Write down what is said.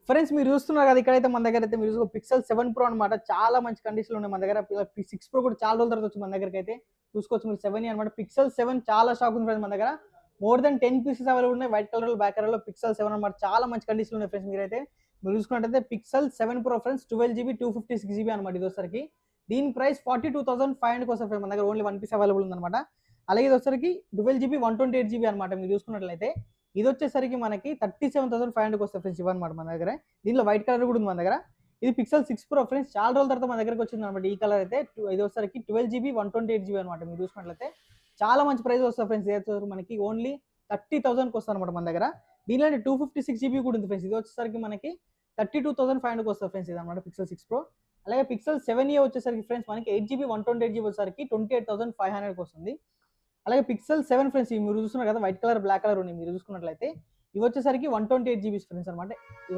Friends మీరు చూస్తున్నారు కదా ఇక్కడైతే మన దగ్గర అయితే మీరు పిక్సెల్ 7 ప్రో అనమాట. చాలా మంచి కండిషన్లో ఉన్నాయి మన దగ్గర. 6 ప్రో కూడా చాలా రోజుల తర్వాత వచ్చింది మన దగ్గరికి అయితే. చూసుకోవచ్చు మీరు 7 అనమాట. పిక్సెల్ 7 చాలా స్టాక్ ఉంది ఫ్రెండ్స్ మన దగ్గర. మోర్ దెన్ 10 పీసెస్ అవైలబుల్ ఉన్నాయి. వైట్ కలర్ బ్లాక్ కలర్ లో పిక్సెల్ 7 అనమాట. చాలా మంచి కండిషన్లో ఉన్నాయి ఫ్రెండ్స్. మీరు చూసుకున్నట్టయితే pixel 7 pro friends 12GB 256GB అనమాట. ఇది వచ్చరికి దీని ప్రైస్ 42,500 వస్తుంది ఫ్రెండ్స్. మన దగ్గర ఓన్లీ 1 పీస్ అవైలబుల్ ఉందన్నమాట. అలాగే ఇది వచ్చరికి 12GB 128GB అనమాట. మీరు చూసుకున్నట్లయితే ఇది వచ్చేసరికి మనకి 37,500 వస్తుంది ఫ్రెండ్స్. ఇవన్నమాట మన దగ్గర. దీనిలో వైట్ కలర్ కూడా ఉంది మన దగ్గర. ఇది పిక్సెల్ 6 ప్రో ఫ్రెండ్స్. చాలా రోజుల తర్వాత మన దగ్గరకు వచ్చింది అనమాట. ఈ కలర్ అయితే ఇది వచ్చరికి 12GB 128GB అనమాట. మీరు చూసుకున్నట్లయితే చాలా మంచి ప్రైస్ వస్తుంది ఫ్రెండ్స్. ఇది మనకి ఓన్లీ 30,000కి వస్తుంది అనమాట మన దగ్గర. దీనిలో 256GB కూడా ఉంది ఫ్రెండ్స్. ఇది వచ్చేసరికి మనకి 32,500 వస్తుంది ఫ్రెండ్స్. ఇది అనమాట పిక్సెల్ 6 ప్రో. అలాగే పిక్సెల్ 7A వచ్చేసరికి ఫ్రెండ్స్ మనకి 8GB 128GB వచ్చేసరికి 28,500కి వస్తుంది. అలాగే పిక్సెల్ 7 ఫ్రెండ్స్ మీరు చూస్తున్నారు కదా వైట్ కలర్ బ్లాక్ కలర్ ఉన్నాయి. మీరు చూసుకున్నట్లయితే ఇవి వచ్చేసరికి 128GB ఫ్రెండ్స్ అనమాట. ఇవి